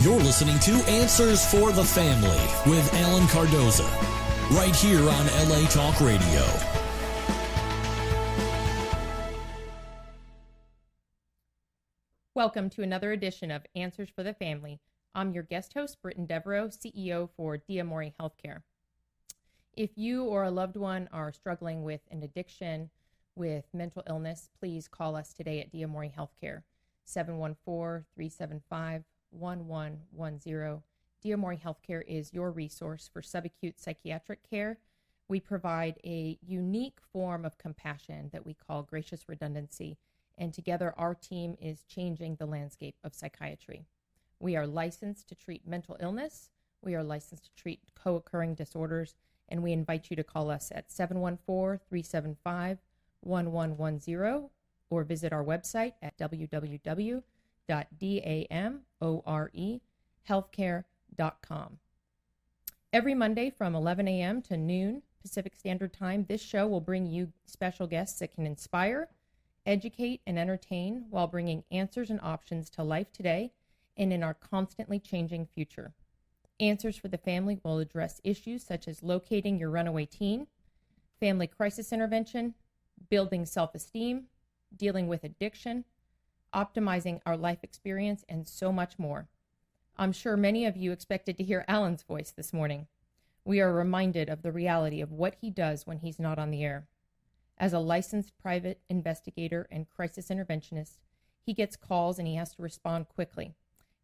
You're listening to Answers for the Family with Alan Cardoza, right here on LA Talk Radio. Welcome to another edition of Answers for the Family. I'm your guest host, Britten Devereux, CEO for Devereux Healthcare. If you or a loved one are struggling with an addiction, with mental illness, please call us today at Devereux Healthcare, 714-375-1110. Devereux Healthcare is your resource for subacute psychiatric care. We provide a unique form of compassion that we call gracious redundancy, and together our team is changing the landscape of psychiatry. We are licensed to treat mental illness, we are licensed to treat co-occurring disorders, and we invite you to call us at 714-375-1110 or visit our website at www.damorehealthcare.com. Every Monday from 11 a.m. to noon Pacific Standard Time, this show will bring you special guests that can inspire, educate, and entertain while bringing answers and options to life today and in our constantly changing future. Answers for the Family will address issues such as locating your runaway teen, family crisis intervention, building self-esteem, dealing with addiction, optimizing our life experience, and so much more. I'm sure many of you expected to hear Alan's voice this morning. We are reminded of the reality of what he does when he's not on the air. As a licensed private investigator and crisis interventionist, he gets calls and he has to respond quickly.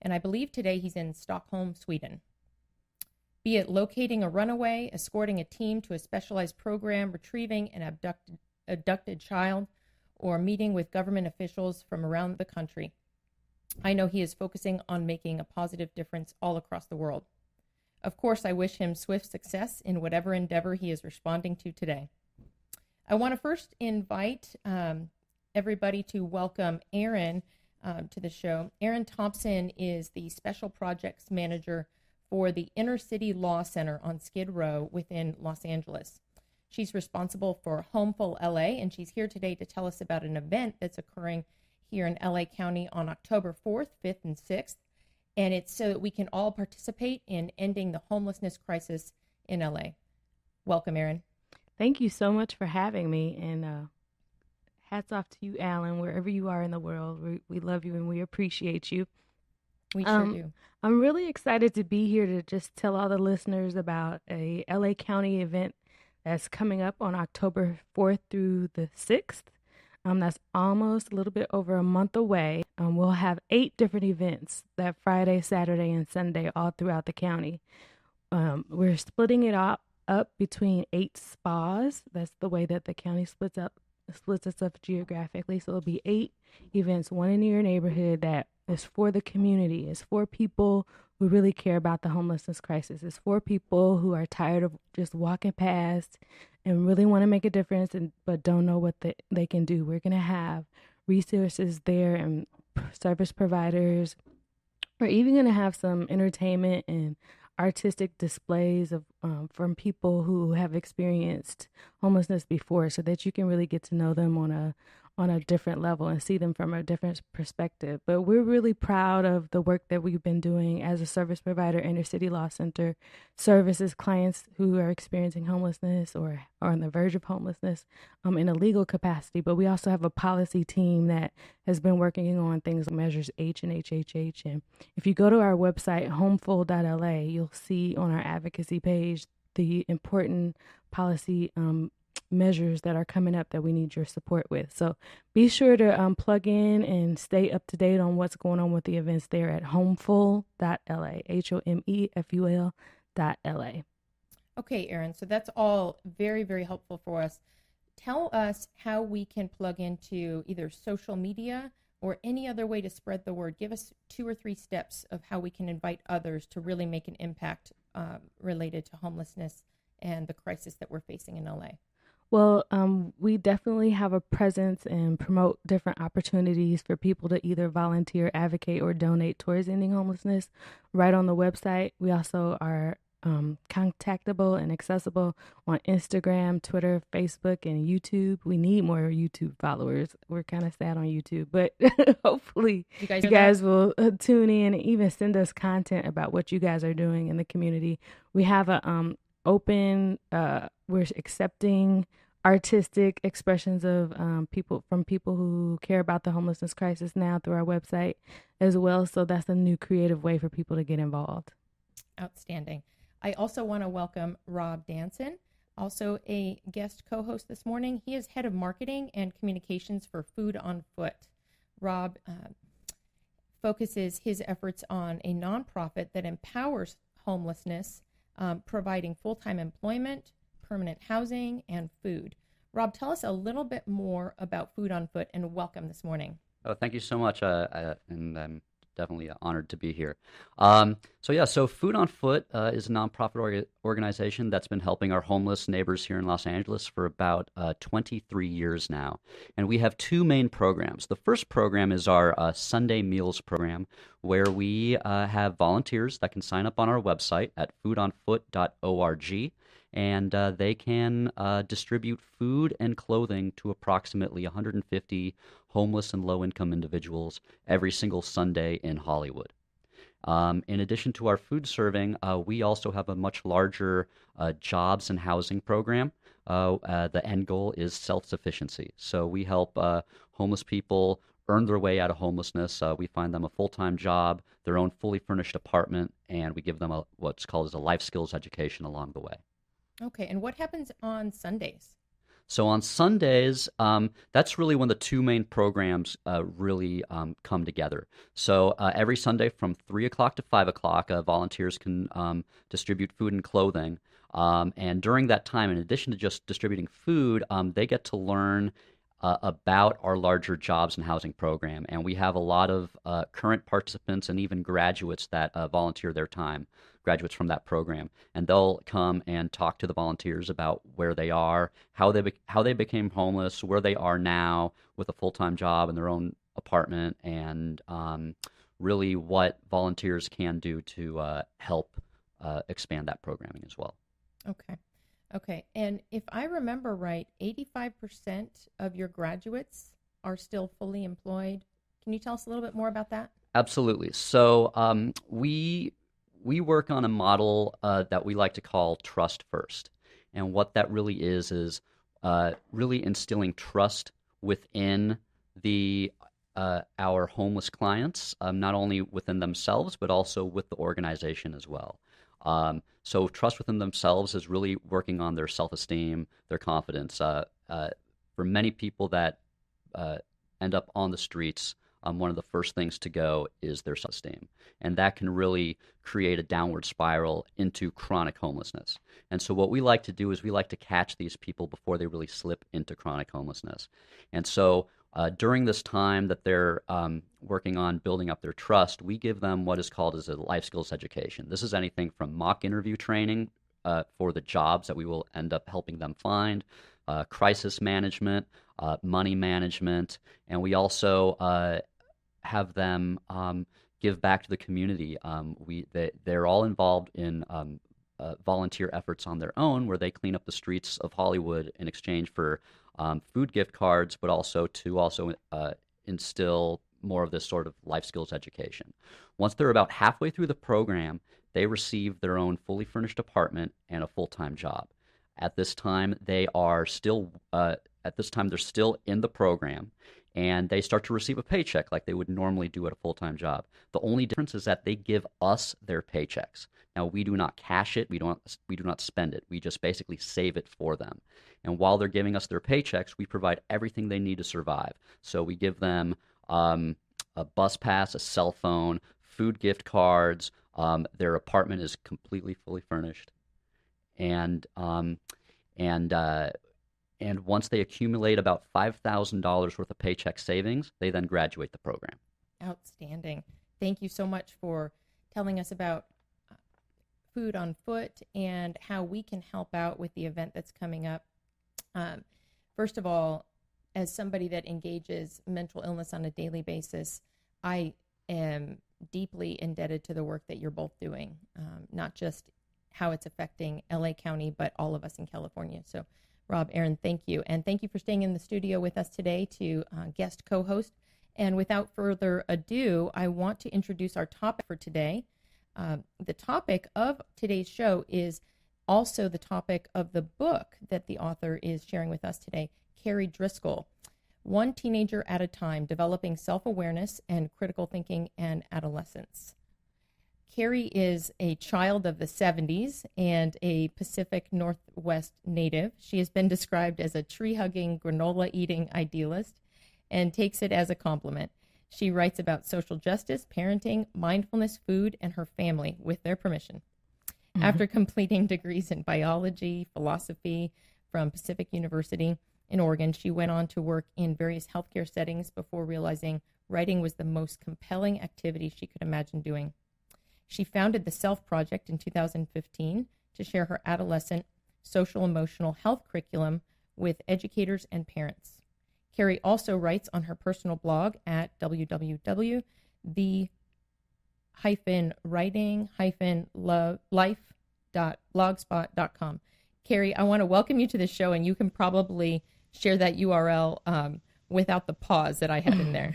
And I believe today he's in Stockholm, Sweden. Be it locating a runaway, escorting a team to a specialized program, retrieving an abducted child, or meeting with government officials from around the country, I know he is focusing on making a positive difference all across the world. Of course, I wish him swift success in whatever endeavor he is responding to today. I want to first invite everybody to welcome Erin to the show. Erin Thompson is the Special Projects Manager for the Inner City Law Center on Skid Row within Los Angeles. She's responsible for Homeful LA, and she's here today to tell us about an event that's occurring here in LA County on October 4th, 5th, and 6th. And it's so that we can all participate in ending the homelessness crisis in LA. Welcome, Erin. Thank you so much for having me, and hats off to you, Alan, wherever you are in the world. We love you and we appreciate you. We sure do. I'm really excited to be here to just tell all the listeners about a LA County event that's coming up on October 4th through the 6th. That's almost a little bit over a month away. We'll have 8 different events that Friday, Saturday, and Sunday all throughout the county. We're splitting it up between 8 spas. That's the way that the county splits us up geographically. So it'll be 8 events, one in your neighborhood that is for the community. It's for people who really care about the homelessness crisis. It's for people who are tired of just walking past and really want to make a difference but don't know what they can do. We're going to have resources there and service providers. We're even going to have some entertainment and artistic displays of from people who have experienced homelessness before, so that you can really get to know them on a different level and see them from a different perspective. But we're really proud of the work that we've been doing as a service provider. Inner City Law Center services clients who are experiencing homelessness or are on the verge of homelessness in a legal capacity. But we also have a policy team that has been working on things like Measures H and HHH. And if you go to our website, homeful.la, you'll see on our advocacy page the important policy measures that are coming up that we need your support with. So be sure to plug in and stay up to date on what's going on with the events there at homeful.la, HOMEFUL.LA. Okay, Erin, so that's all very, very helpful for us. Tell us how we can plug into either social media or any other way to spread the word. Give us 2 or 3 steps of how we can invite others to really make an impact related to homelessness and the crisis that we're facing in LA. Well, we definitely have a presence and promote different opportunities for people to either volunteer, advocate, or donate towards ending homelessness right on the website. We also are contactable and accessible on Instagram, Twitter, Facebook, and YouTube. We need more YouTube followers. We're kind of sad on YouTube, but hopefully you guys will tune in and even send us content about what you guys are doing in the community. We have a open, we're accepting artistic expressions of people who care about the homelessness crisis now through our website as well. So that's a new creative way for people to get involved. Outstanding. I also want to welcome Rob Danson, also a guest co-host this morning. He is head of marketing and communications for Food on Foot. Rob focuses his efforts on a nonprofit that empowers homelessness, providing full-time employment, permanent housing, and food. Rob, tell us a little bit more about Food on Foot, and welcome this morning. Oh, thank you so much, and I'm definitely honored to be here. So Food on Foot is a nonprofit organization that's been helping our homeless neighbors here in Los Angeles for about 23 years now. And we have two main programs. The first program is our Sunday Meals program, where we have volunteers that can sign up on our website at foodonfoot.org. And they can distribute food and clothing to approximately 150 homeless and low-income individuals every single Sunday in Hollywood. In addition to our food serving, we also have a much larger jobs and housing program. The end goal is self-sufficiency. So we help homeless people earn their way out of homelessness. We find them a full-time job, their own fully furnished apartment, and we give them what's called a life skills education along the way. Okay, and what happens on Sundays? So on Sundays, that's really when the two main programs really come together. So every Sunday from 3 o'clock to 5 o'clock, volunteers can distribute food and clothing. And during that time, in addition to just distributing food, they get to learn about our larger jobs and housing program. And we have a lot of current participants and even graduates that volunteer their time, graduates from that program. And they'll come and talk to the volunteers about where they are, how they became homeless, where they are now with a full-time job in their own apartment, and really what volunteers can do to help expand that programming as well. Okay. And if I remember right, 85% of your graduates are still fully employed. Can you tell us a little bit more about that? Absolutely. So we work on a model that we like to call trust first. And what that really is really instilling trust within our homeless clients, not only within themselves, but also with the organization as well. So trust within themselves is really working on their self-esteem, their confidence. For many people that end up on the streets, one of the first things to go is their self-esteem. And that can really create a downward spiral into chronic homelessness. And so what we like to do is we like to catch these people before they really slip into chronic homelessness. And so during this time that they're working on building up their trust, we give them what is called as a life skills education. This is anything from mock interview training for the jobs that we will end up helping them find, crisis management, money management, and we also have them give back to the community. They're all involved in volunteer efforts on their own, where they clean up the streets of Hollywood in exchange for food gift cards, but also to instill more of this sort of life skills education. Once they're about halfway through the program, they receive their own fully furnished apartment and a full-time job. At this time, they're still in the program, and they start to receive a paycheck like they would normally do at a full-time job. The only difference is that they give us their paychecks. Now, we do not cash it. We do not spend it. We just basically save it for them. And while they're giving us their paychecks, we provide everything they need to survive. So we give them a bus pass, a cell phone, food gift cards. Their apartment is completely fully furnished. And once they accumulate about $5,000 worth of paycheck savings, they then graduate the program. Outstanding. Thank you so much for telling us about Food on Foot and how we can help out with the event that's coming up. First of all, as somebody that engages mental illness on a daily basis, I am deeply indebted to the work that you're both doing, not just how it's affecting LA County, but all of us in California. So, Rob, Erin, thank you. And thank you for staying in the studio with us today to guest co-host. And without further ado, I want to introduce our topic for today. The topic of today's show is also the topic of the book that the author is sharing with us today, Kari O'Driscoll, One Teenager at a Time, Developing Self-Awareness and Critical Thinking and Adolescence. Kari is a child of the 70s and a Pacific Northwest native. She has been described as a tree-hugging, granola-eating idealist and takes it as a compliment. She writes about social justice, parenting, mindfulness, food, and her family, with their permission. Mm-hmm. After completing degrees in biology, philosophy from Pacific University in Oregon, she went on to work in various healthcare settings before realizing writing was the most compelling activity she could imagine doing. She founded the Self Project in 2015 to share her adolescent social-emotional health curriculum with educators and parents. Kari also writes on her personal blog at www.the-writing-life.blogspot.com. Kari, I want to welcome you to the show, and you can probably share that URL without the pause that I had in there.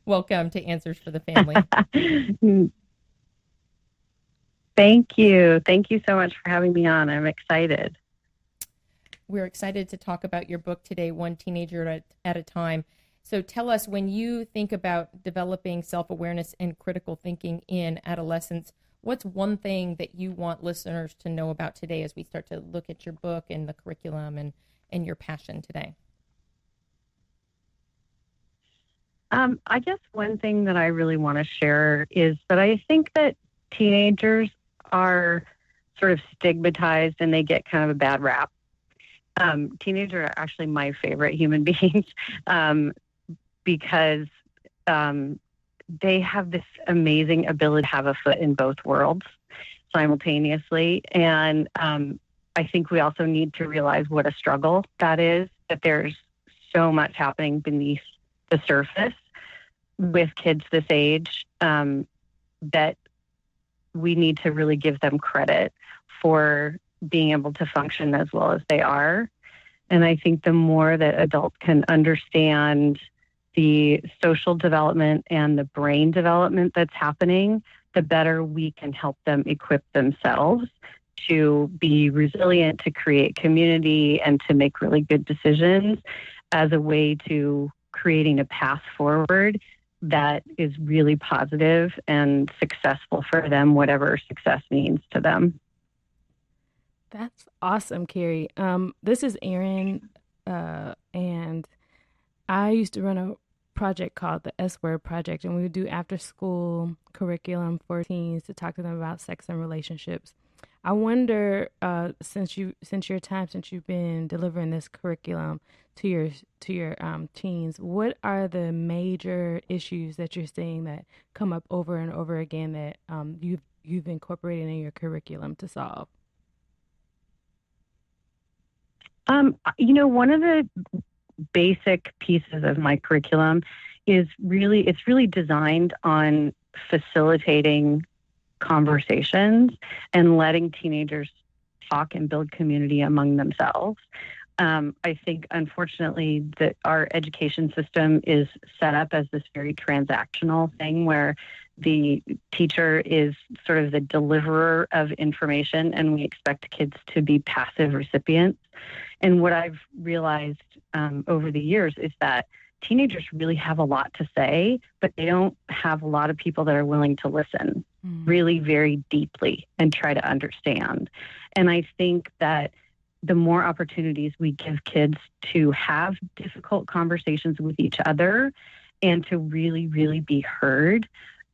Welcome to Answers for the Family. Thank you. Thank you so much for having me on. I'm excited. We're excited to talk about your book today, One Teenager at a Time. So tell us, when you think about developing self-awareness and critical thinking in adolescence, what's one thing that you want listeners to know about today as we start to look at your book and the curriculum and your passion today? I guess one thing that I really want to share is that I think that teenagers are sort of stigmatized and they get kind of a bad rap. Teenagers are actually my favorite human beings because they have this amazing ability to have a foot in both worlds simultaneously. And I think we also need to realize what a struggle that is, that there's so much happening beneath the surface with kids this age that we need to really give them credit for being able to function as well as they are. And I think the more that adults can understand the social development and the brain development that's happening, the better we can help them equip themselves to be resilient, to create community, and to make really good decisions as a way to creating a path forward that is really positive and successful for them, whatever success means to them. That's awesome, Kari. This is Erin, and I used to run a project called the S-Word Project, and we would do after-school curriculum for teens to talk to them about sex and relationships. I wonder, since you've been delivering this curriculum to your teens, what are the major issues that you're seeing that come up over and over again that you've incorporated in your curriculum to solve? One of the basic pieces of my curriculum is it's really designed on facilitating conversations and letting teenagers talk and build community among themselves. I think, unfortunately, that our education system is set up as this very transactional thing where the teacher is sort of the deliverer of information and we expect kids to be passive recipients. And what I've realized over the years is that teenagers really have a lot to say, but they don't have a lot of people that are willing to listen really very deeply and try to understand. And I think that the more opportunities we give kids to have difficult conversations with each other and to really, really be heard,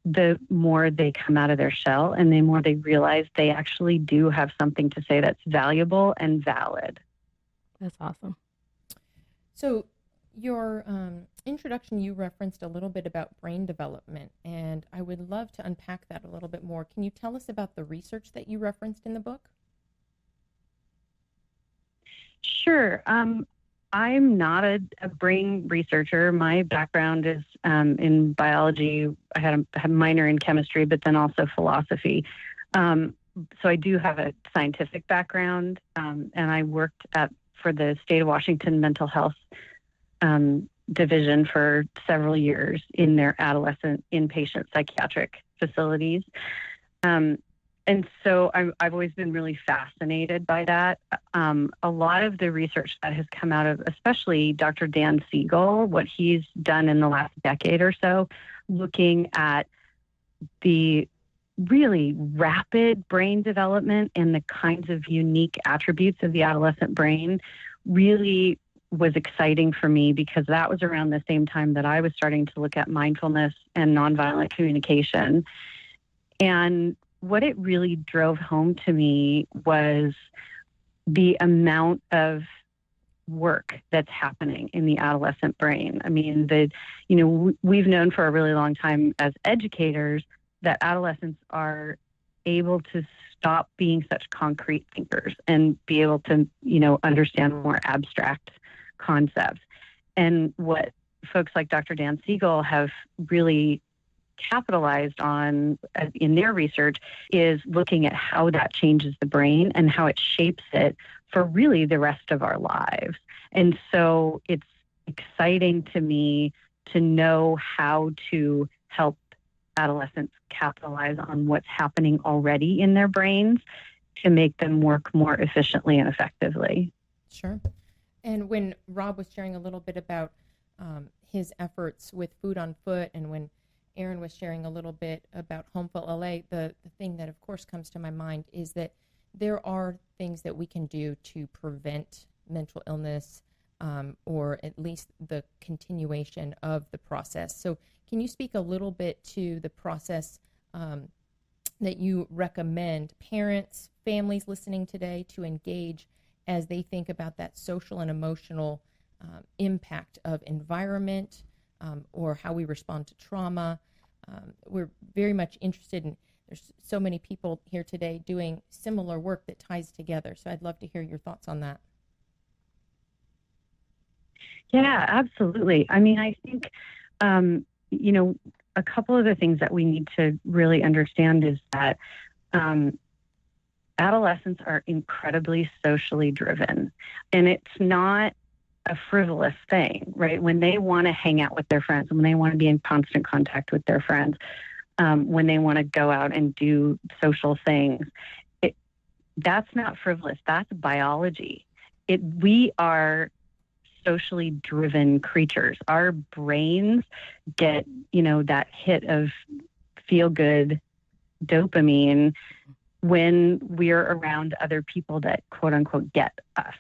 the more they come out of their shell and the more they realize they actually do have something to say that's valuable and valid. That's awesome. So your introduction, you referenced a little bit about brain development, and I would love to unpack that a little bit more. Can you tell us about the research that you referenced in the book? Sure. I'm not a brain researcher. My background is in biology. I had a minor in chemistry, but then also philosophy. so I do have a scientific background, and I worked for the state of Washington mental health division for several years in their adolescent inpatient psychiatric facilities. And so I've always been really fascinated by that. A lot of the research that has come out of, especially Dr. Dan Siegel, what he's done in the last decade or so, looking at the really rapid brain development and the kinds of unique attributes of the adolescent brain, really was exciting for me, because that was around the same time that I was starting to look at mindfulness and nonviolent communication. And what it really drove home to me was the amount of work that's happening in the adolescent brain. I mean, we've known for a really long time as educators that adolescents are able to stop being such concrete thinkers and be able to, understand more abstract concepts. And what folks like Dr. Dan Siegel have really capitalized on in their research is looking at how that changes the brain and how it shapes it for really the rest of our lives. And so it's exciting to me to know how to help adolescents capitalize on what's happening already in their brains to make them work more efficiently and effectively. Sure. And when Rob was sharing a little bit about his efforts with Food on Foot, and when Erin was sharing a little bit about Homeful LA, the thing that of course comes to my mind is that there are things that we can do to prevent mental illness, or at least the continuation of the process. So can you speak a little bit to the process that you recommend parents, families listening today to engage as they think about that social and emotional impact of environment, or how we respond to trauma? We're very much interested in, there's so many people here today doing similar work that ties together. So I'd love to hear your thoughts on that. Yeah, absolutely. I mean, I think, a couple of the things that we need to really understand is that adolescents are incredibly socially driven, and it's not a frivolous thing, right? When they want to hang out with their friends, when they want to be in constant contact with their friends, when they want to go out and do social things, that's not frivolous. That's biology. We are socially driven creatures. Our brains get, that hit of feel-good dopamine when we're around other people that quote unquote get us.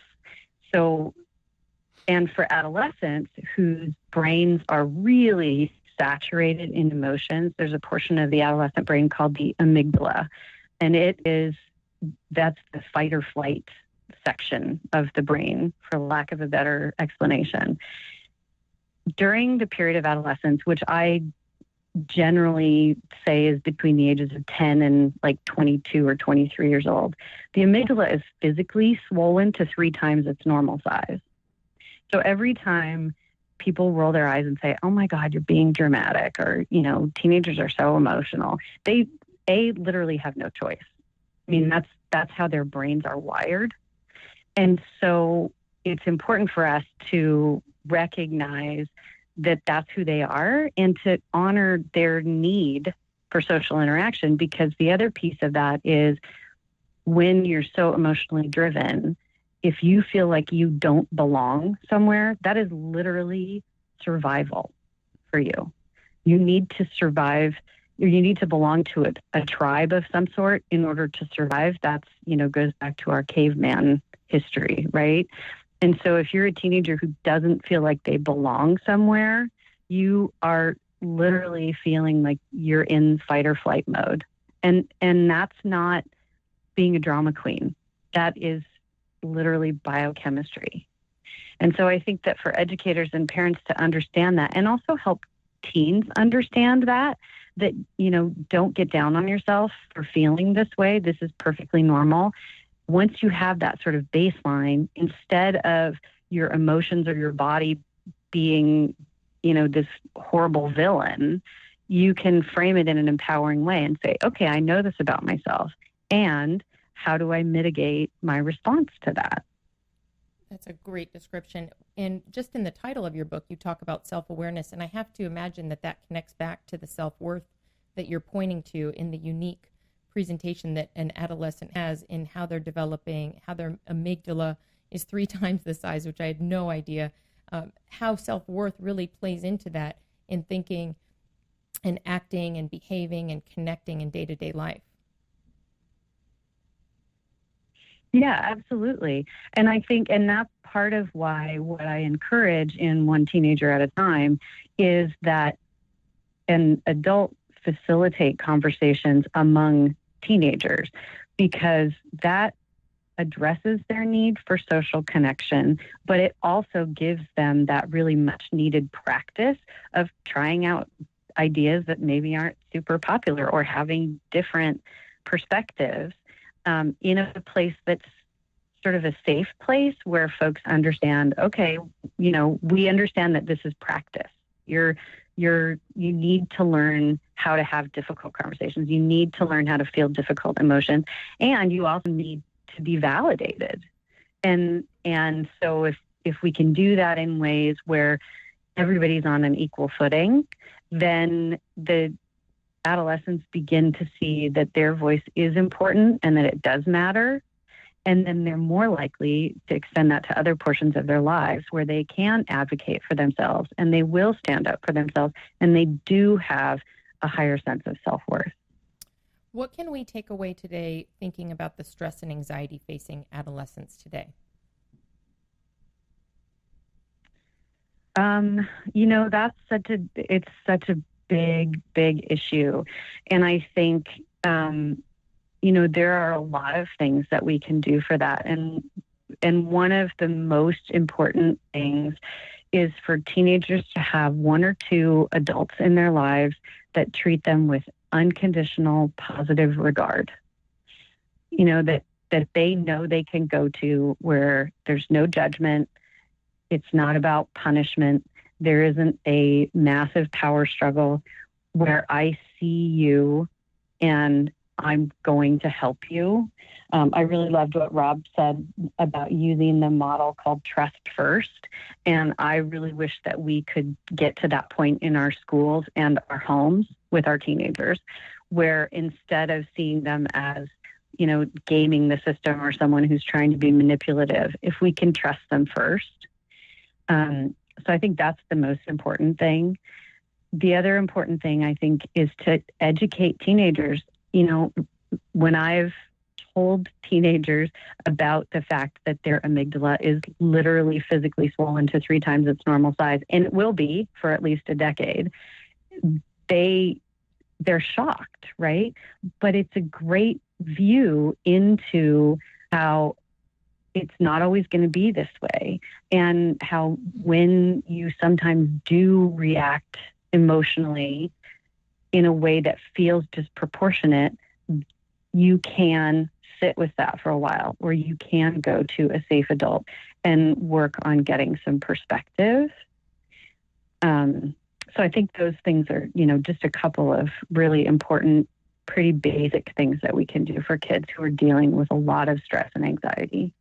So, and for adolescents whose brains are really saturated in emotions, there's a portion of the adolescent brain called the amygdala, and that's the fight or flight section of the brain, for lack of a better explanation. During the period of adolescence, which I generally say is between the ages of 10 and like 22 or 23 years old, the amygdala is physically swollen to 3 times its normal size. So every time people roll their eyes and say, "Oh my God, you're being dramatic," or, teenagers are so emotional, they literally have no choice. I mean, that's how their brains are wired. And so it's important for us to recognize that that's who they are and to honor their need for social interaction, because the other piece of that is when you're so emotionally driven, if you feel like you don't belong somewhere, that is literally survival for you. You need to survive, or you need to belong to a tribe of some sort in order to survive. That's, goes back to our caveman history, right? And so if you're a teenager who doesn't feel like they belong somewhere, you are literally feeling like you're in fight or flight mode. And that's not being a drama queen. That is literally biochemistry. And so I think that for educators and parents to understand that, and also help teens understand that, don't get down on yourself for feeling this way. This is perfectly normal. Once you have that sort of baseline, instead of your emotions or your body being, this horrible villain, you can frame it in an empowering way and say, okay, I know this about myself, And how do I mitigate my response to that? That's a great description. And just in the title of your book, you talk about self-awareness, and I have to imagine that that connects back to the self-worth that you're pointing to in the unique presentation that an adolescent has in how they're developing, how their amygdala is 3 times the size, which I had no idea, how self-worth really plays into that in thinking and acting and behaving and connecting in day-to-day life. Yeah, absolutely. And I think, and that's part of why what I encourage in One Teenager at a Time is that an adult facilitate conversations among teenagers, because that addresses their need for social connection, but it also gives them that really much needed practice of trying out ideas that maybe aren't super popular or having different perspectives. In a place that's sort of a safe place where folks understand, okay, we understand that this is practice. You need to learn how to have difficult conversations. You need to learn how to feel difficult emotions, and you also need to be validated. And so if we can do that in ways where everybody's on an equal footing, then the adolescents begin to see that their voice is important and that it does matter. And then they're more likely to extend that to other portions of their lives where they can advocate for themselves and they will stand up for themselves and they do have a higher sense of self-worth. What can we take away today thinking about the stress and anxiety facing adolescents today? That's such a big issue. And I think, there are a lot of things that we can do for that. And one of the most important things is for teenagers to have 1 or 2 adults in their lives that treat them with unconditional positive regard. That they know they can go to where there's no judgment. It's not about punishment. There isn't a massive power struggle where I see you and I'm going to help you. I really loved what Rob said about using the model called trust first. And I really wish that we could get to that point in our schools and our homes with our teenagers, where instead of seeing them as, gaming the system or someone who's trying to be manipulative, if we can trust them first. So I think that's the most important thing. The other important thing, I think, is to educate teenagers. When I've told teenagers about the fact that their amygdala is literally physically swollen to 3 times its normal size, and it will be for at least a decade, they're shocked, right? But it's a great view into how it's not always going to be this way, and how when you sometimes do react emotionally in a way that feels disproportionate, you can sit with that for a while, or you can go to a safe adult and work on getting some perspective. So I think those things are, just a couple of really important, pretty basic things that we can do for kids who are dealing with a lot of stress and anxiety.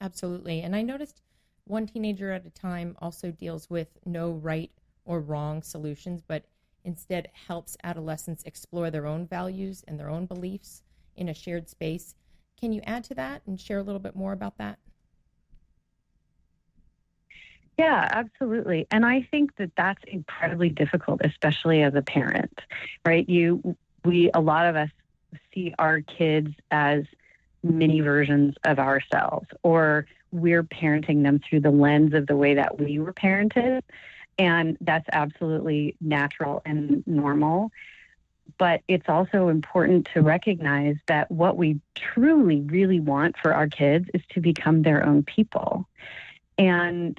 Absolutely. And I noticed One Teenager at a Time also deals with no right or wrong solutions, but instead helps adolescents explore their own values and their own beliefs in a shared space. Can you add to that and share a little bit more about that? Yeah, absolutely. And I think that that's incredibly difficult, especially as a parent, right? A lot of us see our kids as mini versions of ourselves, or we're parenting them through the lens of the way that we were parented. And that's absolutely natural and normal. But it's also important to recognize that what we truly, really want for our kids is to become their own people. And,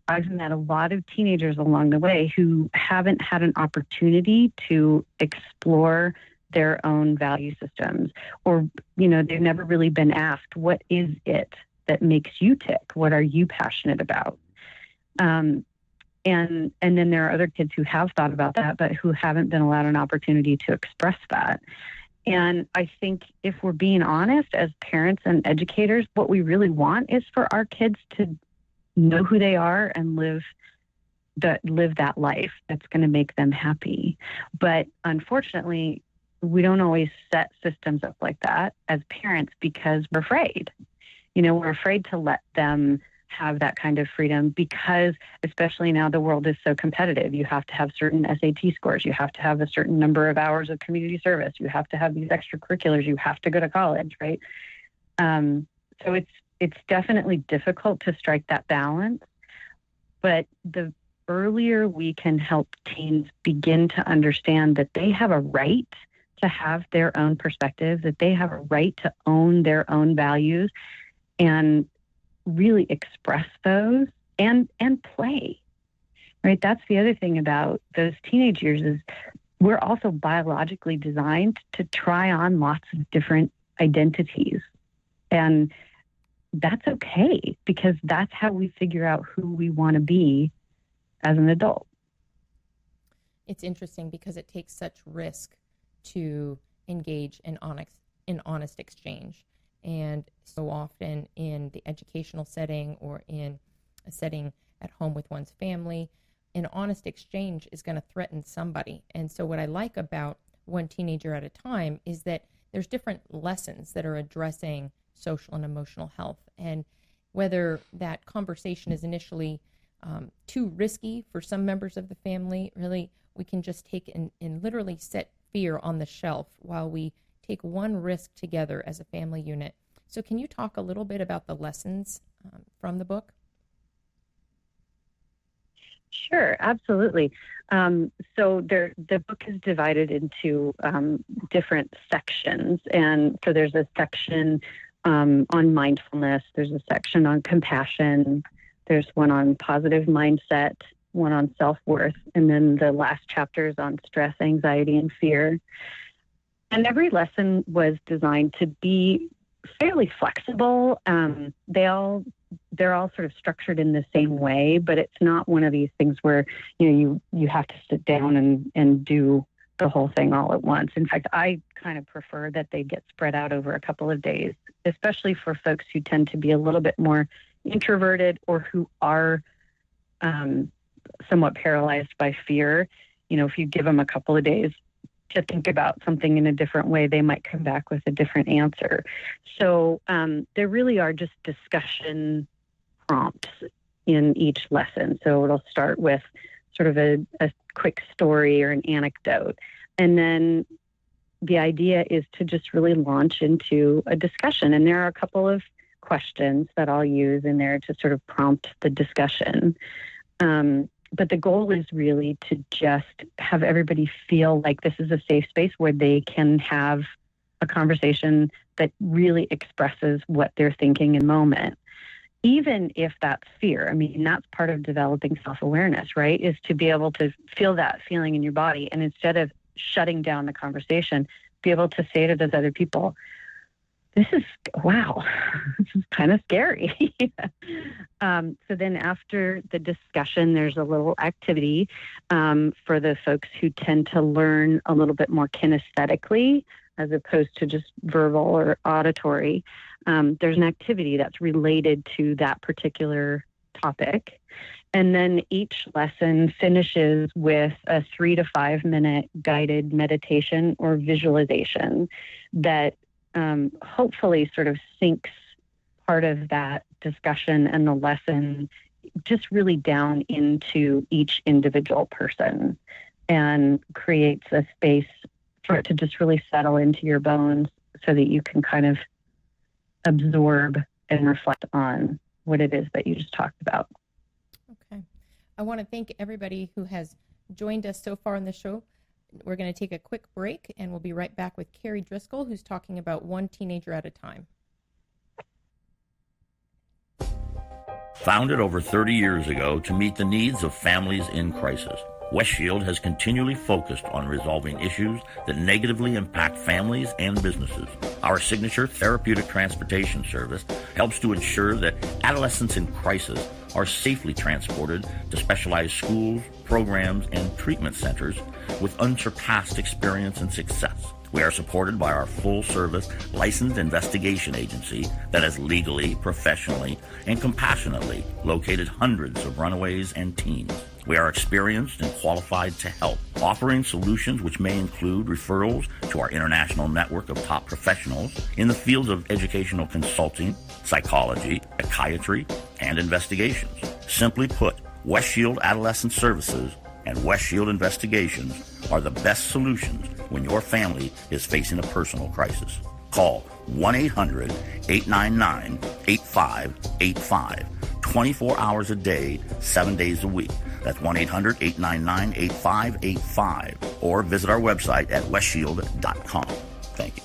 I've met a lot of teenagers along the way who haven't had an opportunity to explore their own value systems, or, they've never really been asked, what is it that makes you tick? What are you passionate about? And then there are other kids who have thought about that, but who haven't been allowed an opportunity to express that. And I think if we're being honest as parents and educators, what we really want is for our kids to know who they are and live that life that's going to make them happy. But unfortunately, we don't always set systems up like that as parents because we're afraid. We're afraid to let them have that kind of freedom because, especially now, the world is so competitive. You have to have certain SAT scores. You have to have a certain number of hours of community service. You have to have these extracurriculars. You have to go to college, right? So it's definitely difficult to strike that balance. But the earlier we can help teens begin to understand that they have a right to have their own perspective, that they have a right to own their own values and really express those and play, right? That's the other thing about those teenage years is we're also biologically designed to try on lots of different identities. And that's okay because that's how we figure out who we want to be as an adult. It's interesting because it takes such risk to engage in honest exchange. And so often in the educational setting or in a setting at home with one's family, an honest exchange is going to threaten somebody. And so what I like about One Teenager at a Time is that there's different lessons that are addressing social and emotional health. And whether that conversation is initially too risky for some members of the family, really we can just take and literally set fear on the shelf while we take one risk together as a family unit. So can you talk a little bit about the lessons from the book? Sure, absolutely. So the book is divided into different sections. And so there's a section on mindfulness, there's a section on compassion, there's one on positive mindset, one on self-worth, and then the last chapter is on stress, anxiety, and fear. And every lesson was designed to be fairly flexible. They're all sort of structured in the same way, but it's not one of these things where you have to sit down and do the whole thing all at once. In fact, I kind of prefer that they get spread out over a couple of days, especially for folks who tend to be a little bit more introverted or who are somewhat paralyzed by fear. If you give them a couple of days to think about something in a different way, they might come back with a different answer. So there really are just discussion prompts in each lesson. So it'll start with sort of a quick story or an anecdote. And then the idea is to just really launch into a discussion. And there are a couple of questions that I'll use in there to sort of prompt the discussion. But the goal is really to just have everybody feel like this is a safe space where they can have a conversation that really expresses what they're thinking in the moment. Even if that's fear. I mean, that's part of developing self-awareness, right? Is to be able to feel that feeling in your body. And instead of shutting down the conversation, be able to say to those other people, this is kind of scary. So then after the discussion, there's a little activity for the folks who tend to learn a little bit more kinesthetically as opposed to just verbal or auditory. There's an activity that's related to that particular topic. And then each lesson finishes with a 3 to 5 minute guided meditation or visualization that hopefully sort of sinks part of that discussion and the lesson just really down into each individual person and creates a space for it to just really settle into your bones so that you can kind of absorb and reflect on what it is that you just talked about. Okay. I want to thank everybody who has joined us so far in the show. We're going to take a quick break, and we'll be right back with Kari O'Driscoll, who's talking about One Teenager at a Time. Founded over 30 years ago to meet the needs of families in crisis, Westfield has continually focused on resolving issues that negatively impact families and businesses. Our signature therapeutic transportation service helps to ensure that adolescents in crisis are safely transported to specialized schools, programs, and treatment centers with unsurpassed experience and success. We are supported by our full-service licensed investigation agency that has legally, professionally, and compassionately located hundreds of runaways and teens. We are experienced and qualified to help, offering solutions which may include referrals to our international network of top professionals in the fields of educational consulting, psychology, psychiatry, and investigations. Simply put, West Shield Adolescent Services and West Shield Investigations are the best solutions when your family is facing a personal crisis. Call 1-800-899-8585, 24 hours a day, 7 days a week. That's 1-800-899-8585, or visit our website at westshield.com. Thank you.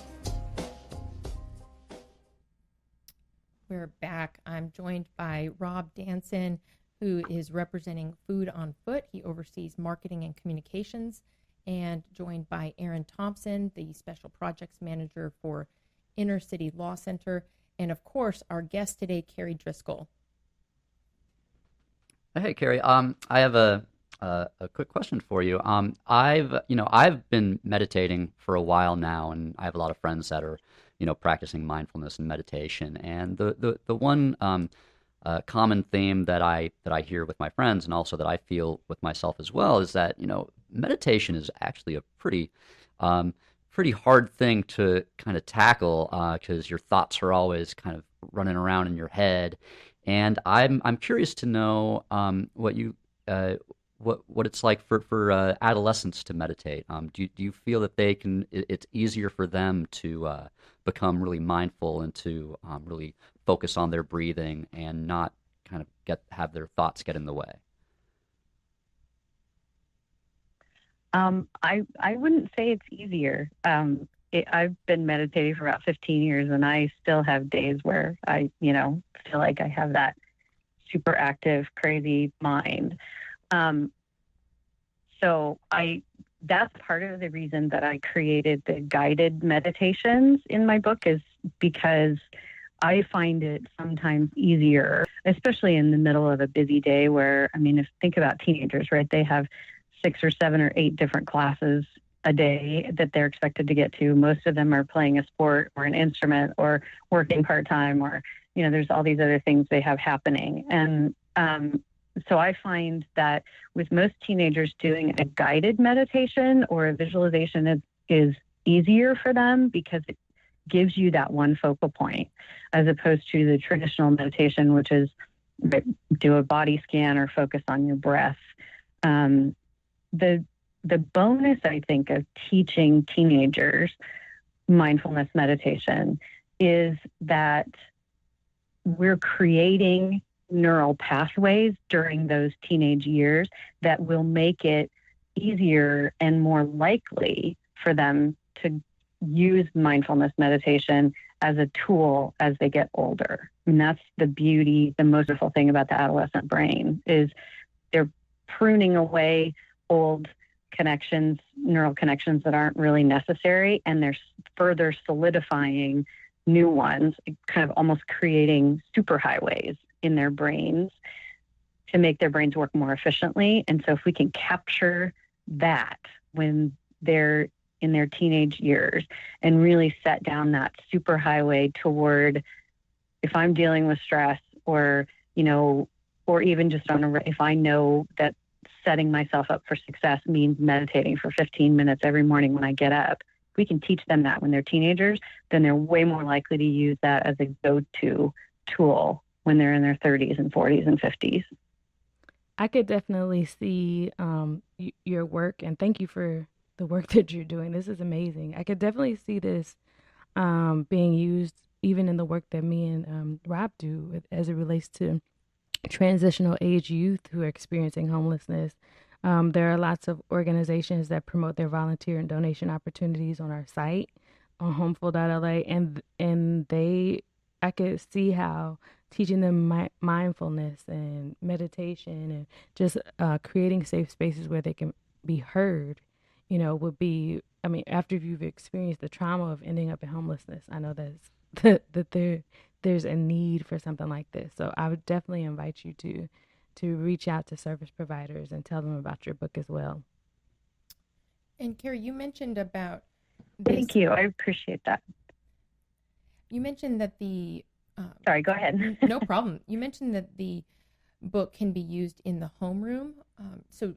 We're back. I'm joined by Rob Danson, who is representing Food on Foot. He oversees marketing and communications, and joined by Erin Thompson, the Special Projects Manager for Inner City Law Center, and of course, our guest today, Kari O'Driscoll. Hey, Kari. I have a quick question for you. I've been meditating for a while now, and I have a lot of friends that are, practicing mindfulness and meditation. And the one common theme that I hear with my friends, and also that I feel with myself as well, is that meditation is actually a pretty hard thing to kind of tackle, because your thoughts are always kind of running around in your head. And I'm curious to know what it's like for adolescents to meditate. Do you feel that it's easier for them to become really mindful and to really focus on their breathing and not kind of have their thoughts get in the way? I wouldn't say it's easier. I've been meditating for about 15 years, and I still have days where I, feel like I have that super active, crazy mind. That's part of the reason that I created the guided meditations in my book, is because I find it sometimes easier, especially in the middle of a busy day where, think about teenagers, right? They have 6 or 7 or 8 different classes a day that they're expected to get to. Most of them are playing a sport or an instrument or working part-time, or, there's all these other things they have happening. And so I find that with most teenagers, doing a guided meditation or a visualization is easier for them, because it gives you that one focal point, as opposed to the traditional meditation, which is do a body scan or focus on your breath. The bonus, I think, of teaching teenagers mindfulness meditation is that we're creating neural pathways during those teenage years that will make it easier and more likely for them to use mindfulness meditation as a tool as they get older. And that's the beauty, the most beautiful thing about the adolescent brain, is they're pruning away old connections, neural connections that aren't really necessary, and they're further solidifying new ones, kind of almost creating superhighways in their brains to make their brains work more efficiently. And so if we can capture that when they're in their teenage years and really set down that superhighway toward, if I'm dealing with stress, or, or even just if I know that setting myself up for success means meditating for 15 minutes every morning when I get up, if we can teach them that when they're teenagers, then they're way more likely to use that as a go-to tool when they're in their 30s and 40s and 50s. I could definitely see your work, and thank you for the work that you're doing. This is amazing. I could definitely see this being used even in the work that me and Rob do as it relates to transitional age youth who are experiencing homelessness. There are lots of organizations that promote their volunteer and donation opportunities on our site on homeful.la, and I could see how teaching them mindfulness and meditation and just creating safe spaces where they can be heard, would be, after you've experienced the trauma of ending up in homelessness, I know that there's a need for something like this. So I would definitely invite you to reach out to service providers and tell them about your book as well. And Kari, you mentioned about Thank you. I appreciate that. You mentioned that the sorry, go ahead. No problem. You mentioned that the book can be used in the homeroom. So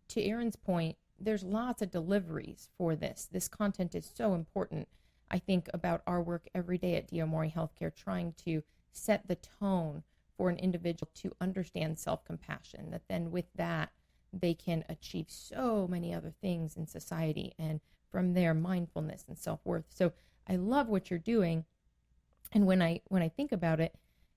to Erin's point, there's lots of deliveries for this. This content is so important. I think about our work every day at Diomori Healthcare, trying to set the tone for an individual to understand self-compassion, that then with that, they can achieve so many other things in society, and from there, mindfulness and self-worth. So I love what you're doing. And when I think about it,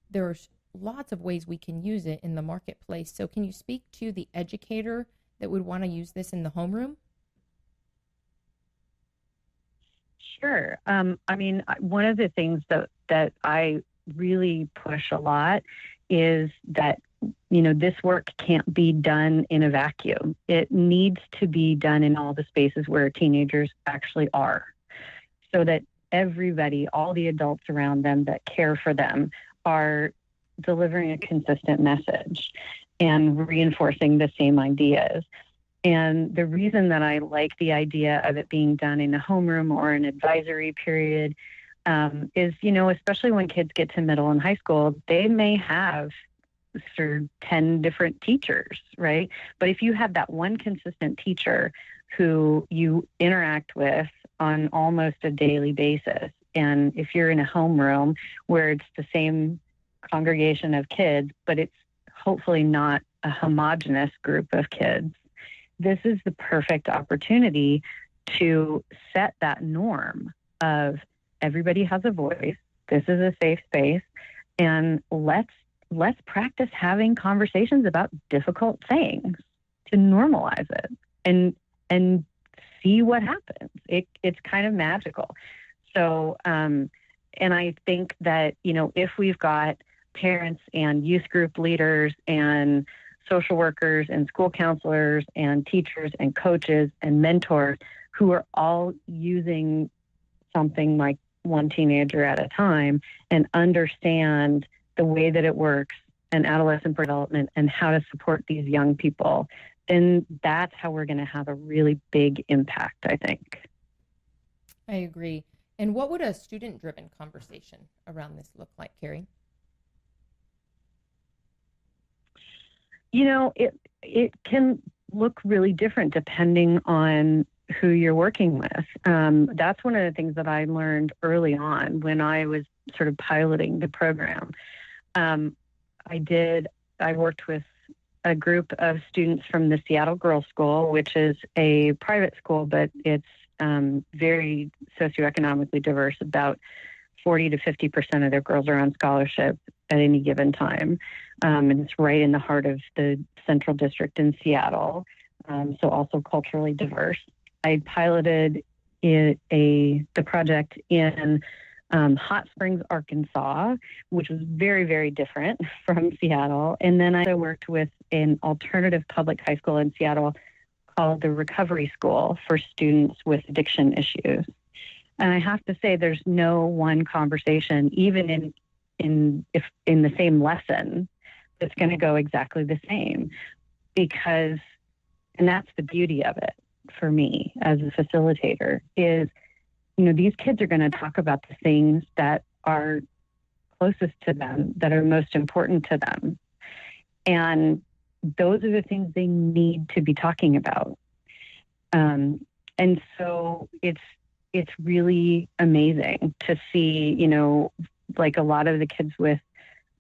there's lots of ways we can use it in the marketplace. So can you speak to the educator that would want to use this in the homeroom? Sure. I mean, one of the things that I really push a lot is that, this work can't be done in a vacuum. It needs to be done in all the spaces where teenagers actually are, so that everybody, all the adults around them that care for them, are delivering a consistent message and reinforcing the same ideas. And the reason that I like the idea of it being done in a homeroom or an advisory period is, especially when kids get to middle and high school, they may have sort of 10 different teachers, right? But if you have that one consistent teacher who you interact with on almost a daily basis, and if you're in a homeroom where it's the same congregation of kids, but it's hopefully not a homogenous group of kids, this is the perfect opportunity to set that norm of everybody has a voice. This is a safe space, and let's practice having conversations about difficult things to normalize it and see what happens. It's kind of magical. So, and I think that, if we've got parents and youth group leaders and social workers and school counselors and teachers and coaches and mentors who are all using something like one teenager at a time and understand the way that it works and adolescent development and how to support these young people, then that's how we're going to have a really big impact, I think. I agree. And what would a student-driven conversation around this look like, Kari? It can look really different depending on who you're working with. That's one of the things that I learned early on when I was sort of piloting the program. I worked with a group of students from the Seattle Girls School, which is a private school, but it's very socioeconomically diverse. About 40 to 50% of their girls are on scholarship at any given time. And it's right in the heart of the Central District in Seattle, so also culturally diverse. I piloted the project in Hot Springs, Arkansas, which was very, very different from Seattle. And then I worked with an alternative public high school in Seattle called the Recovery School for students with addiction issues. And I have to say, there's no one conversation, even in the same lesson, that's going to go exactly the same, because, and that's the beauty of it for me as a facilitator, is these kids are going to talk about the things that are closest to them, that are most important to them. And those are the things they need to be talking about. And so it's really amazing to see, like a lot of the kids with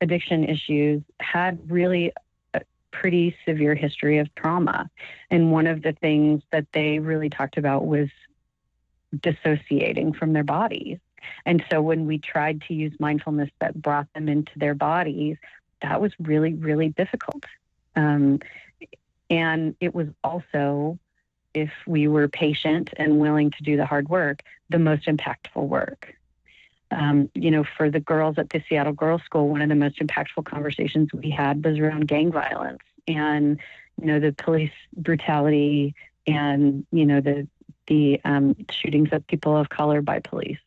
addiction issues had really a pretty severe history of trauma. And one of the things that they really talked about was dissociating from their bodies. And so when we tried to use mindfulness that brought them into their bodies, that was really, really difficult. And it was also, if we were patient and willing to do the hard work, the most impactful work. For the girls at the Seattle Girls School, one of the most impactful conversations we had was around gang violence and, the police brutality and, the shootings of people of color by police.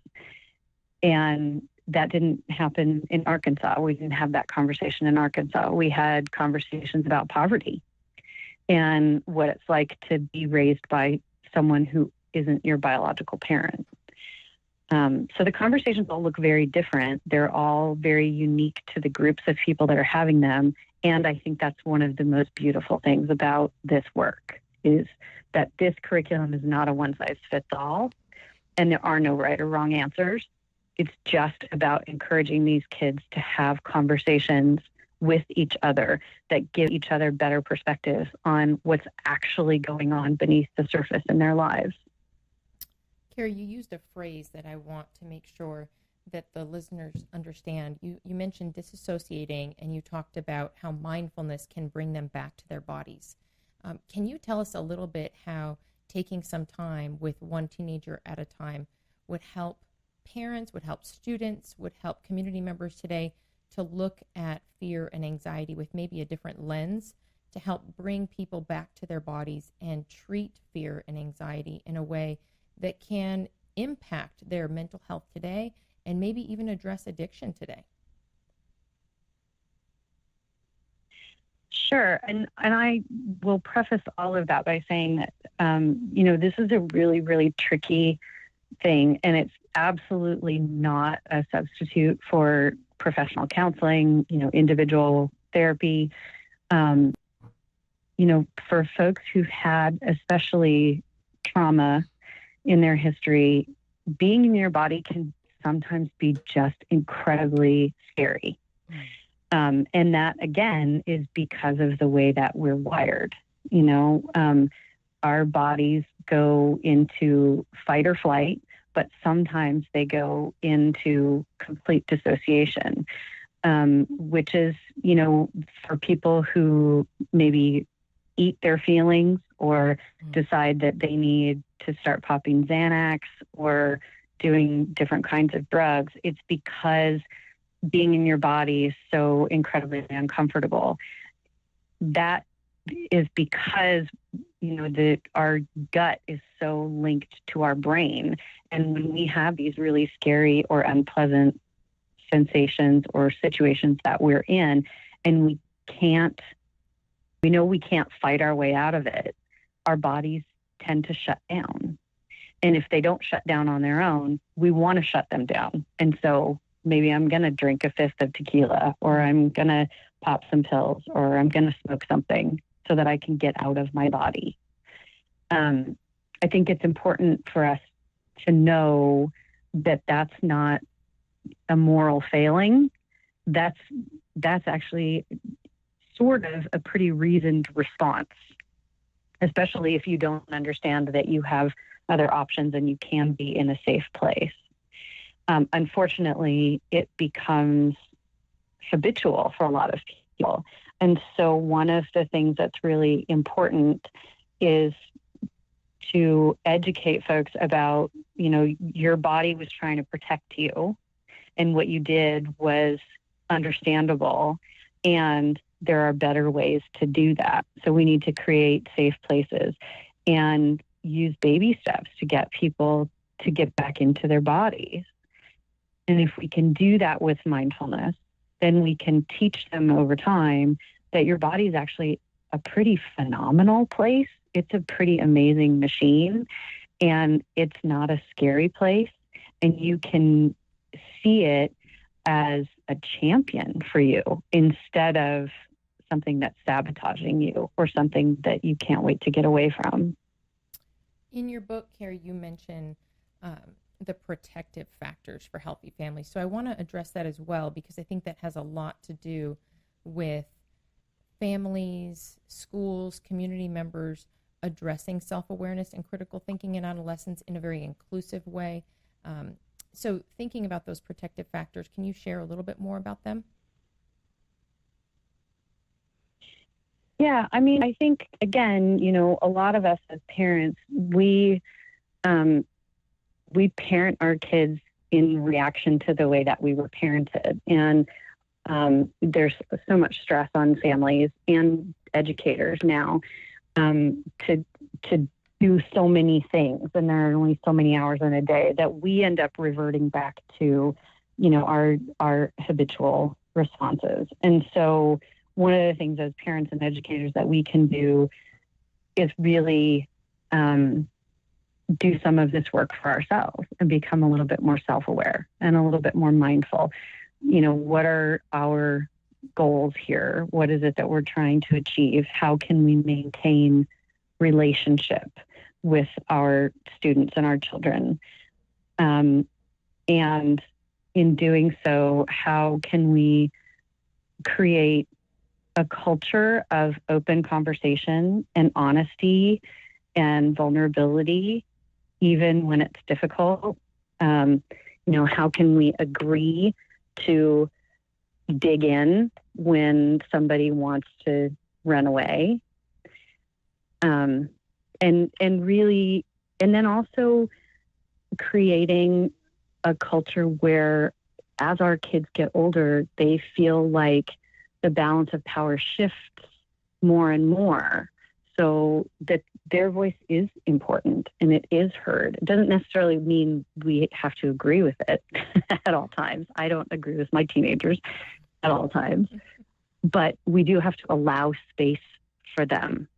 And that didn't happen in Arkansas. We didn't have that conversation in Arkansas. We had conversations about poverty and what it's like to be raised by someone who isn't your biological parent. So the conversations all look very different. They're all very unique to the groups of people that are having them. And I think that's one of the most beautiful things about this work, is that this curriculum is not a one-size-fits-all, and there are no right or wrong answers. It's just about encouraging these kids to have conversations with each other that give each other better perspectives on what's actually going on beneath the surface in their lives. Kari, you used a phrase that I want to make sure that the listeners understand. You mentioned disassociating, and you talked about how mindfulness can bring them back to their bodies. Can you tell us a little bit how taking some time with one teenager at a time would help parents, would help students, would help community members today to look at fear and anxiety with maybe a different lens, to help bring people back to their bodies and treat fear and anxiety in a way that can impact their mental health today and maybe even address addiction today? Sure. And I will preface all of that by saying that, this is a really, really tricky thing, and it's absolutely not a substitute for professional counseling, individual therapy. For folks who've had especially trauma in their history, being in your body can sometimes be just incredibly scary. And that, again, is because of the way that we're wired. Our bodies go into fight or flight, but sometimes they go into complete dissociation, which is, for people who maybe eat their feelings or decide that they need to start popping Xanax or doing different kinds of drugs, it's because being in your body is so incredibly uncomfortable. That is because, our gut is so linked to our brain. And when we have these really scary or unpleasant sensations or situations that we're in, and we know we can't fight our way out of it, our bodies tend to shut down. And if they don't shut down on their own, we want to shut them down. And so maybe I'm going to drink a fifth of tequila, or I'm going to pop some pills, or I'm going to smoke something so that I can get out of my body. I think it's important for us to know that that's not a moral failing. That's actually sort of a pretty reasoned response, especially if you don't understand that you have other options and you can be in a safe place. Unfortunately, it becomes habitual for a lot of people. And so one of the things that's really important is to educate folks about, your body was trying to protect you, and what you did was understandable, and there are better ways to do that. So we need to create safe places and use baby steps to get people to get back into their bodies. And if we can do that with mindfulness, then we can teach them over time that your body is actually a pretty phenomenal place. It's a pretty amazing machine, and it's not a scary place. And you can see it as a champion for you instead of something that's sabotaging you or something that you can't wait to get away from. In your book, Kari, you mention the protective factors for healthy families. So I want to address that as well, because I think that has a lot to do with families, schools, community members addressing self-awareness and critical thinking in adolescents in a very inclusive way. So thinking about those protective factors, can you share a little bit more about them? Yeah, I think, again, a lot of us as parents, we parent our kids in reaction to the way that we were parented. And there's so much stress on families and educators now to do so many things, and there are only so many hours in a day, that we end up reverting back to, our habitual responses. And so one of the things as parents and educators that we can do is really do some of this work for ourselves and become a little bit more self-aware and a little bit more mindful. What are our goals here? What is it that we're trying to achieve? How can we maintain relationship with our students and our children? And in doing so, how can we create a culture of open conversation and honesty and vulnerability, even when it's difficult? How can we agree to dig in when somebody wants to run away? And then also creating a culture where, as our kids get older, they feel like the balance of power shifts more and more, so that their voice is important and it is heard. It doesn't necessarily mean we have to agree with it at all times. I don't agree with my teenagers at all times, but we do have to allow space for them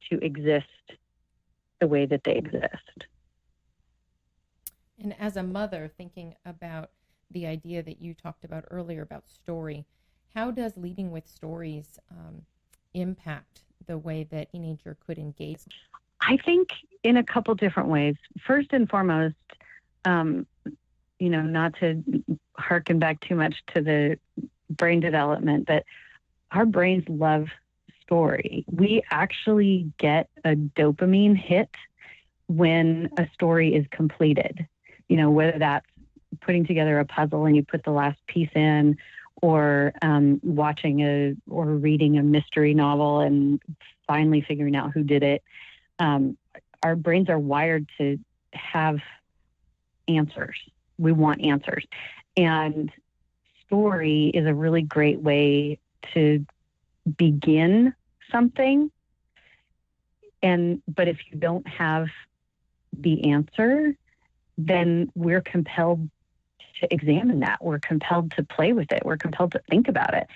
to exist the way that they exist. And as a mother, thinking about the idea that you talked about earlier about story, how does leading with stories impact the way that a teenager could engage? I think in a couple different ways. First and foremost, not to harken back too much to the brain development, but our brains love story. We actually get a dopamine hit when a story is completed. Whether that's putting together a puzzle and you put the last piece in, or watching or reading a mystery novel and finally figuring out who did it. Our brains are wired to have answers. We want answers. And story is a really great way to begin something. But if you don't have the answer, then we're compelled to examine that. We're compelled to play with it. We're compelled to think about it.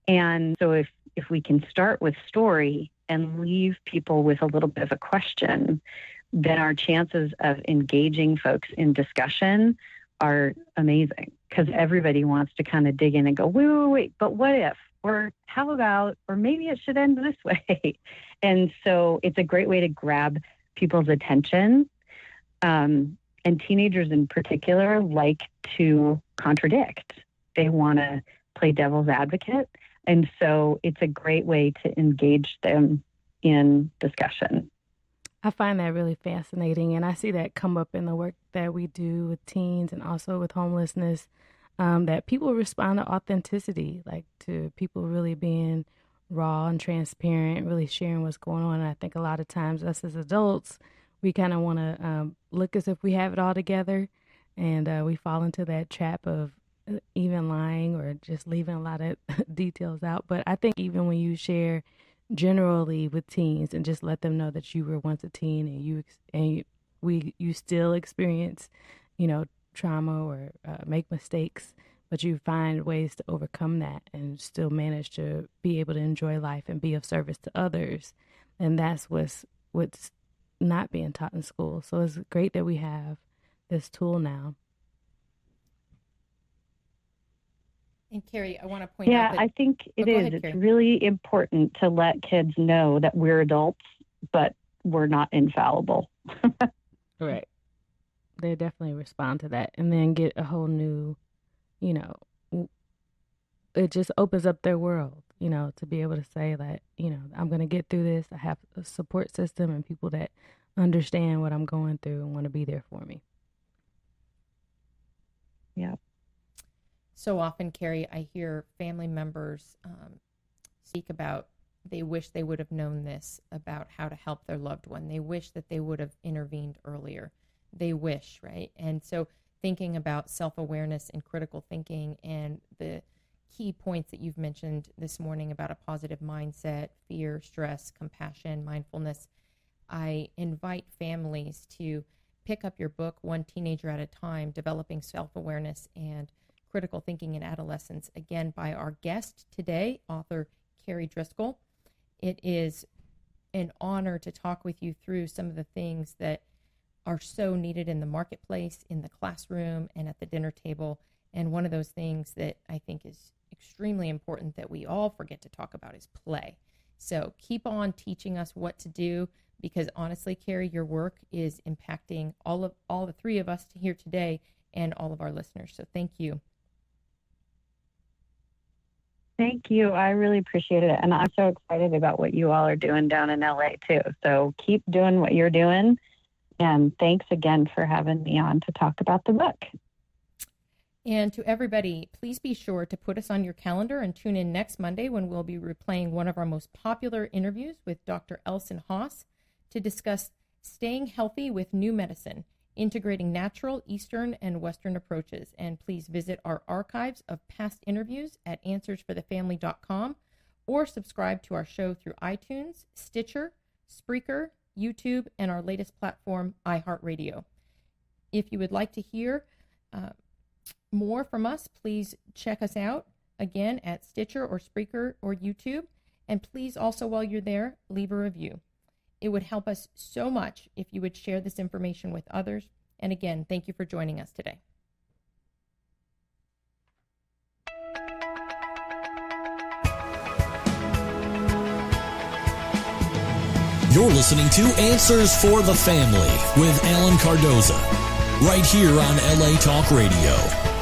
And so if we can start with story and leave people with a little bit of a question, then our chances of engaging folks in discussion are amazing, because everybody wants to kind of dig in and go, wait, but what if? Or how about, or maybe it should end this way. And so it's a great way to grab people's attention. And teenagers in particular like to contradict. They want to play devil's advocate. And so it's a great way to engage them in discussion. I find that really fascinating. And I see that come up in the work that we do with teens and also with homelessness, that people respond to authenticity, like to people really being raw and transparent, really sharing what's going on. And I think a lot of times us as adults, we kind of want to look as if we have it all together, and we fall into that trap of even lying or just leaving a lot of details out. But I think even when you share generally with teens and just let them know that you were once a teen and you still experience, trauma or make mistakes, but you find ways to overcome that and still manage to be able to enjoy life and be of service to others. And that's what's not being taught in school. So it's great that we have this tool now. And Kari, I want to point out Yeah, that... I think it is. Ahead, it's Kari. really important to let kids know that we're adults, but we're not infallible. Right. They definitely respond to that and then get a whole new, it just opens up their world, to be able to say that, I'm going to get through this. I have a support system and people that understand what I'm going through and want to be there for me. Yeah. So often, Kari, I hear family members speak about they wish they would have known this about how to help their loved one. They wish that they would have intervened earlier. They wish, right? And so thinking about self-awareness and critical thinking and the key points that you've mentioned this morning about a positive mindset, fear, stress, compassion, mindfulness, I invite families to pick up your book, One Teenager at a Time, Developing Self-Awareness and Critical Thinking in Adolescents, again by our guest today, author Kari O'Driscoll. It is an honor to talk with you through some of the things that are so needed in the marketplace, in the classroom, and at the dinner table. And one of those things that I think is extremely important that we all forget to talk about is play. So keep on teaching us what to do, because honestly, Kari, your work is impacting all the three of us here today and all of our listeners. So thank you. Thank you. I really appreciate it. And I'm so excited about what you all are doing down in LA too. So keep doing what you're doing. And thanks again for having me on to talk about the book. And to everybody, please be sure to put us on your calendar and tune in next Monday when we'll be replaying one of our most popular interviews with Dr. Elson Haas to discuss staying healthy with new medicine, integrating natural, Eastern, and Western approaches. And please visit our archives of past interviews at answersforthefamily.com or subscribe to our show through iTunes, Stitcher, Spreaker, YouTube, and our latest platform, iHeartRadio. If you would like to hear more from us, please check us out again at Stitcher or Spreaker or YouTube. And please also, while you're there, leave a review. It would help us so much if you would share this information with others. And again, thank you for joining us today. You're listening to Answers for the Family with Alan Cardoza, right here on LA Talk Radio.